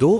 2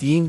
3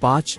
5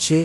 6